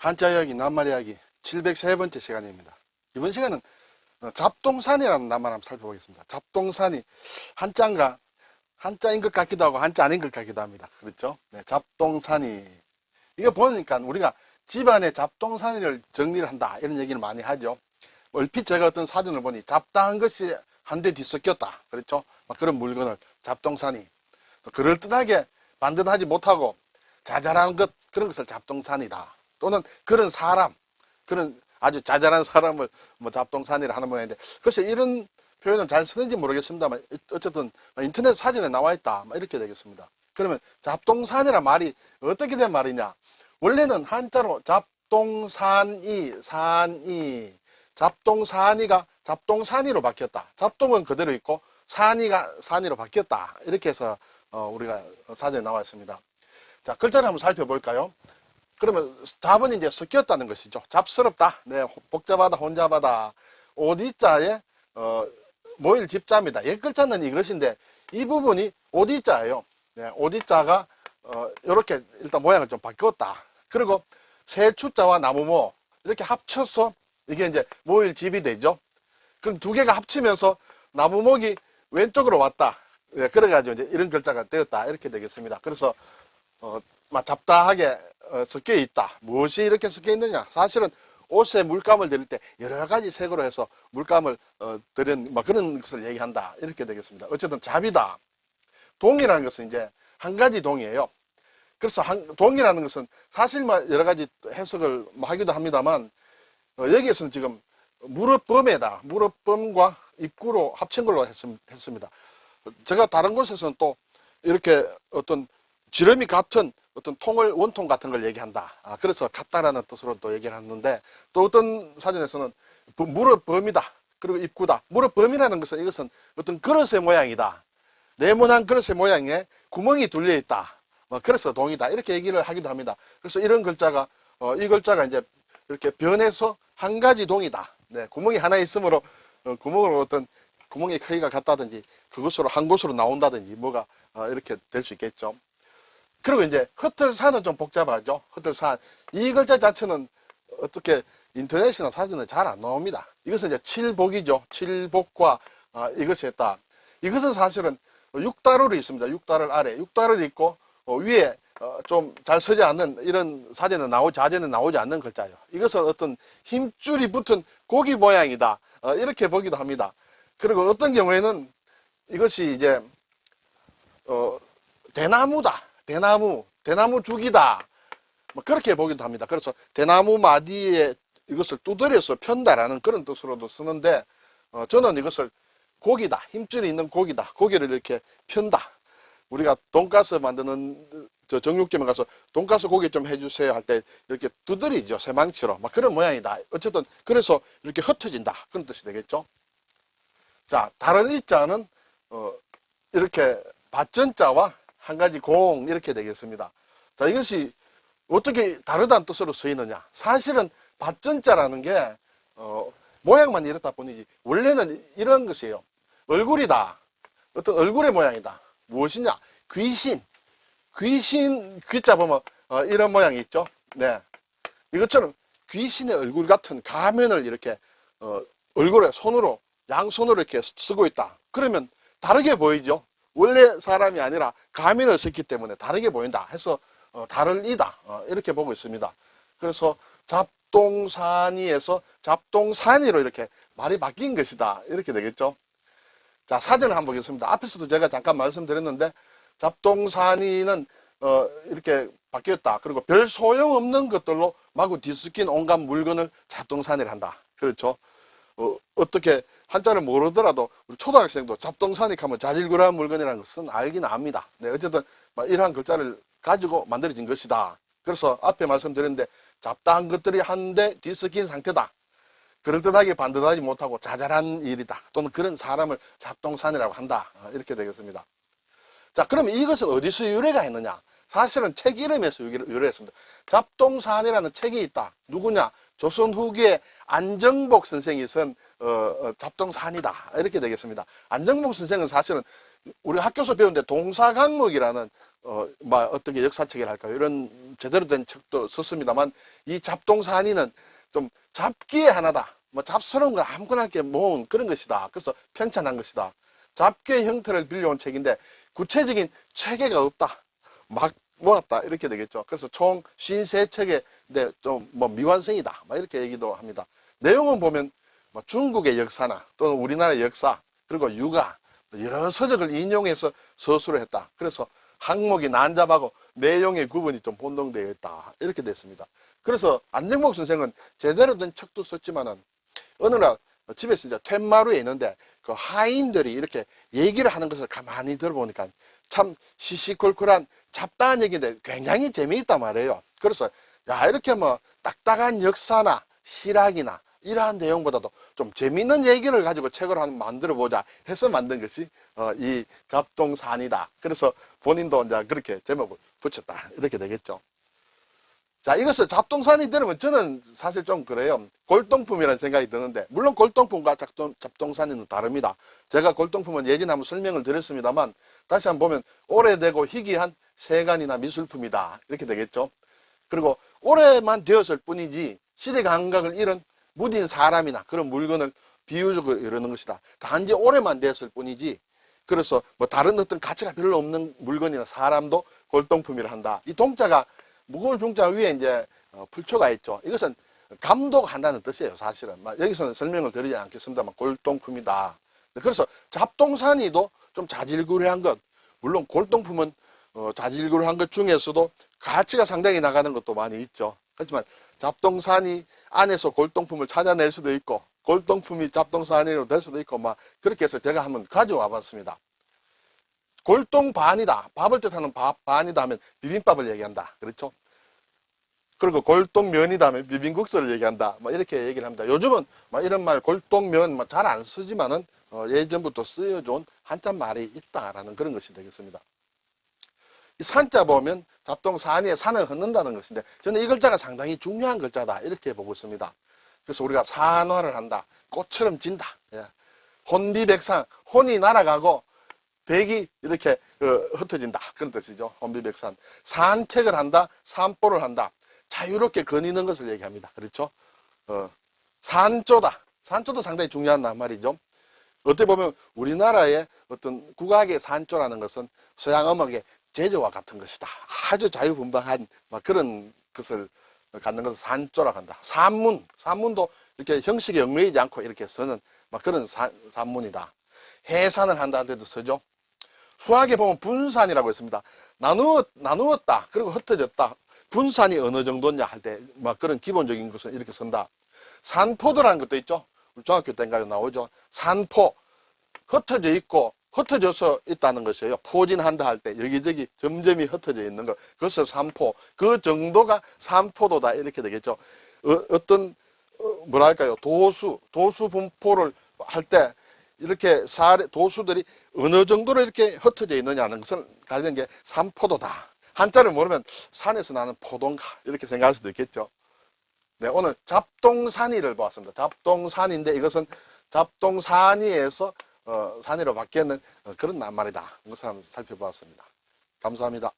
한자 이야기, 낱말 이야기 703번째 시간입니다. 이번 시간은 잡동산이라는 낱말 한번 살펴보겠습니다. 잡동산이 한자인 것 같기도 하고 한자 아닌 것 같기도 합니다. 그렇죠? 네, 잡동산이. 이거 보니까 우리가 집안에 잡동산이를 정리를 한다 이런 얘기를 많이 하죠. 얼핏 제가 어떤 사전을 보니 잡다한 것이 한데 뒤섞였다. 그렇죠? 막 그런 물건을 잡동산이. 그럴듯하게 반듯하지 못하고 자잘한 것, 그런 것을 잡동산이다. 또는 그런 사람, 그런 아주 자잘한 사람을 뭐 잡동산이라 하는 모양인데, 글쎄 이런 표현은 잘 쓰는지 모르겠습니다만 어쨌든 인터넷 사진에 나와 있다 이렇게 되겠습니다. 그러면 잡동산이란 말이 어떻게 된 말이냐? 원래는 한자로 잡동산이가 잡동산이로 바뀌었다. 잡동은 그대로 있고 산이가 산이로 바뀌었다. 이렇게 해서 우리가 사전에 나와 있습니다. 자, 글자를 한번 살펴볼까요? 그러면 잡은 이제 섞였다는 것이죠. 잡스럽다. 네, 복잡하다, 혼잡하다. 오디자에 모일 집자입니다. 옛 글자는 이것인데 이 부분이 오디자예요. 네, 오디자가 이렇게 일단 모양을 좀 바뀌었다. 그리고 새추자와 나무모 이렇게 합쳐서 이게 이제 모일 집이 되죠. 그럼 두 개가 합치면서 나무목이 왼쪽으로 왔다. 네, 그래가지고 이제 이런 글자가 되었다. 이렇게 되겠습니다. 그래서 막 잡다하게 섞여 있다. 무엇이 이렇게 섞여 있느냐? 사실은 옷에 물감을 들일 때 여러 가지 색으로 해서 물감을 들인 그런 것을 얘기한다. 이렇게 되겠습니다. 어쨌든 잡이다. 동이라는 것은 이제 한 가지 동이에요. 그래서 동이라는 것은 사실 여러 가지 해석을 하기도 합니다만 여기에서는 지금 무릎범에다 무릎범과 입구로 합친 걸로 했습니다. 제가 다른 곳에서는 또 이렇게 어떤 지름이 같은 어떤 원통 같은 걸 얘기한다. 그래서 같다라는 뜻으로 또 얘기를 하는데, 또 어떤 사전에서는 무릎범이다. 그리고 입구다. 무릎범이라는 것은 이것은 어떤 그릇의 모양이다. 네모난 그릇의 모양에 구멍이 뚫려 있다. 그래서 동이다. 이렇게 얘기를 하기도 합니다. 그래서 이런 글자가 이 글자가 이제 이렇게 변해서 한 가지 동이다. 네, 구멍이 하나 있으므로 구멍으로 어떤 구멍의 크기가 같다든지 그것으로 한 곳으로 나온다든지 뭐가 이렇게 될 수 있겠죠. 그리고 이제 흩틀산은 좀 복잡하죠. 흩틀산. 이 글자 자체는 어떻게 인터넷이나 사진은 잘 안 나옵니다. 이것은 이제 칠복이죠. 칠복과 이것이 했다. 이것은 사실은 6달을이 있습니다. 6달을 아래. 6달을 있고 위에 좀 잘 서지 않는 이런 자재는 나오지 않는 글자예요. 이것은 어떤 힘줄이 붙은 고기 모양이다. 이렇게 보기도 합니다. 그리고 어떤 경우에는 이것이 이제 대나무다. 대나무 죽이다. 그렇게 보기도 합니다. 그래서 대나무 마디에 이것을 두드려서 편다라는 그런 뜻으로도 쓰는데, 저는 이것을 고기다. 힘줄이 있는 고기다. 고기를 이렇게 편다. 우리가 돈가스 만드는 정육점에 가서 돈가스 고기 좀 해주세요 할 때 이렇게 두드리죠. 쇠망치로. 그런 모양이다. 어쨌든 그래서 이렇게 흩어진다. 그런 뜻이 되겠죠. 자, 다른 이자는 이렇게 밭전자와 한 가지 공 이렇게 되겠습니다. 자, 이것이 어떻게 다르다는 뜻으로 쓰이느냐? 사실은 밭전자라는 게 모양만 이렇다 뿐이지 원래는 이런 것이에요. 얼굴이다. 어떤 얼굴의 모양이다. 무엇이냐? 귀신 귀자 보면 이런 모양이 있죠. 네, 이것처럼 귀신의 얼굴 같은 가면을 이렇게 얼굴에 손으로 양손으로 이렇게 쓰고 있다. 그러면 다르게 보이죠. 원래 사람이 아니라 가면을 썼기 때문에 다르게 보인다 해서 다를이다 이렇게 보고 있습니다. 그래서 잡동산이에서 잡동산이로 이렇게 말이 바뀐 것이다 이렇게 되겠죠. 자, 사전을 한번 보겠습니다. 앞에서도 제가 잠깐 말씀드렸는데 잡동산이는 이렇게 바뀌었다. 그리고 별 소용없는 것들로 마구 뒤섞인 온갖 물건을 잡동산이라 한다. 그렇죠. 어떻게 한자를 모르더라도 우리 초등학생도 잡동사니 하면 자질구레한 물건이라는 것은 알긴 압니다. 네, 어쨌든 이러한 글자를 가지고 만들어진 것이다. 그래서 앞에 말씀드렸는데 잡다한 것들이 한데 뒤섞인 상태다. 그럴듯하게 반듯하지 못하고 자잘한 일이다. 또는 그런 사람을 잡동산이라고 한다. 이렇게 되겠습니다. 자, 그러면 이것은 어디서 유래가 했느냐? 사실은 책 이름에서 유래했습니다. 잡동산이라는 책이 있다. 누구냐? 조선 후기에 안정복 선생이 쓴 잡동산이다. 이렇게 되겠습니다. 안정복 선생은 사실은 우리 학교에서 배우는데 동사강목이라는 어떤 게 역사책이랄까요? 이런 제대로 된 책도 썼습니다만 이 잡동사니는 좀 잡기의 하나다. 뭐 잡스러운 거 아무거나 이렇게 모은 그런 것이다. 그래서 편찬한 것이다. 잡기의 형태를 빌려온 책인데 구체적인 체계가 없다. 막 모았다. 이렇게 되겠죠. 그래서 총 53책에 좀 뭐 미완성이다. 막 이렇게 얘기도 합니다. 내용은 보면 뭐 중국의 역사나 또는 우리나라의 역사 그리고 육아 여러 서적을 인용해서 서술을 했다. 그래서 항목이 난잡하고 내용의 구분이 좀 혼동되어 있다. 이렇게 됐습니다. 그래서 안정복 선생은 제대로 된 책도 썼지만은 어느 날 집에서 이제 퇴마루에 있는데 그 하인들이 이렇게 얘기를 하는 것을 가만히 들어보니까 참 시시콜콜한 잡다한 얘기인데 굉장히 재미있단 말이에요. 그래서 야 이렇게 뭐 딱딱한 역사나 실학이나 이러한 내용보다도 좀 재미있는 얘기를 가지고 책을 한번 만들어 보자 해서 만든 것이 이 잡동사니다. 그래서 본인도 이제 그렇게 제목을 붙였다. 이렇게 되겠죠. 자, 이것을 잡동사니 들으면 저는 사실 좀 그래요. 골동품이라는 생각이 드는데, 물론 골동품과 잡동사니는 다릅니다. 제가 골동품은 예전에 한번 설명을 드렸습니다만, 다시 한번 보면 오래되고 희귀한 세간이나 미술품이다. 이렇게 되겠죠. 그리고 오래만 되었을 뿐이지, 시대 감각을 잃은 무딘 사람이나 그런 물건을 비유적으로 이러는 것이다. 단지 오래만 되었을 뿐이지, 그래서 뭐 다른 어떤 가치가 별로 없는 물건이나 사람도 골동품이라 한다. 이 동자가 무거운 중자 위에 이제 풀초가 있죠. 이것은 감독한다는 뜻이에요, 사실은. 여기서는 설명을 드리지 않겠습니다만 골동품이다. 그래서 잡동사니도 좀 자질구레한 것, 물론 골동품은 자질구레한 것 중에서도 가치가 상당히 나가는 것도 많이 있죠. 하지만 잡동사니 안에서 골동품을 찾아낼 수도 있고 골동품이 잡동사니로 될 수도 있고 막 그렇게 해서 제가 한번 가져와 봤습니다. 골동반이다. 밥을 뜻하는 반이다 하면 비빔밥을 얘기한다. 그렇죠? 그리고 골동면이다 하면 비빔국수를 얘기한다. 뭐 이렇게 얘기를 합니다. 요즘은 뭐 이런 말 골동면 잘 안 쓰지만은 예전부터 쓰여준 한자 말이 있다라는 그런 것이 되겠습니다. 이 산자 보면 잡동사니에 산을 긋는다는 것인데 저는 이 글자가 상당히 중요한 글자다 이렇게 보고 있습니다. 그래서 우리가 산화를 한다. 꽃처럼 진다. 예. 혼비백상, 혼이 날아가고 백이 이렇게 흩어진다. 그런 뜻이죠. 혼비백산. 산책을 한다. 산보를 한다. 자유롭게 거니는 것을 얘기합니다. 그렇죠? 산조다. 산조도 상당히 중요한 말이죠. 어떻게 보면 우리나라의 어떤 국악의 산조라는 것은 서양 음악의 제조와 같은 것이다. 아주 자유분방한 그런 것을 갖는 것을 산조라고 한다. 산문도 이렇게 형식에 얽매이지 않고 이렇게 쓰는 그런 산문이다. 해산을 한다는 데도 쓰죠. 수학에 보면 분산이라고 있습니다. 나누었다. 그리고 흩어졌다. 분산이 어느 정도냐 할 때 그런 기본적인 것을 이렇게 쓴다. 산포도라는 것도 있죠. 중학교 때인가요 나오죠. 산포. 흩어져 있고 흩어져서 있다는 것이에요. 포진한다 할 때 여기저기 점점이 흩어져 있는 것. 그것을 산포. 그 정도가 산포도다 이렇게 되겠죠. 어떤 뭐랄까요. 도수 분포를 할 때 이렇게 도수들이 어느 정도로 이렇게 흩어져 있느냐는 것을 가리는 게 산포도다. 한자를 모르면 산에서 나는 포도인가 이렇게 생각할 수도 있겠죠. 네, 오늘 잡동사니를 보았습니다. 잡동사니인데 이것은 잡동사니에서 산이로 바뀌는 그런 낱말이다. 이것을 한번 살펴보았습니다. 감사합니다.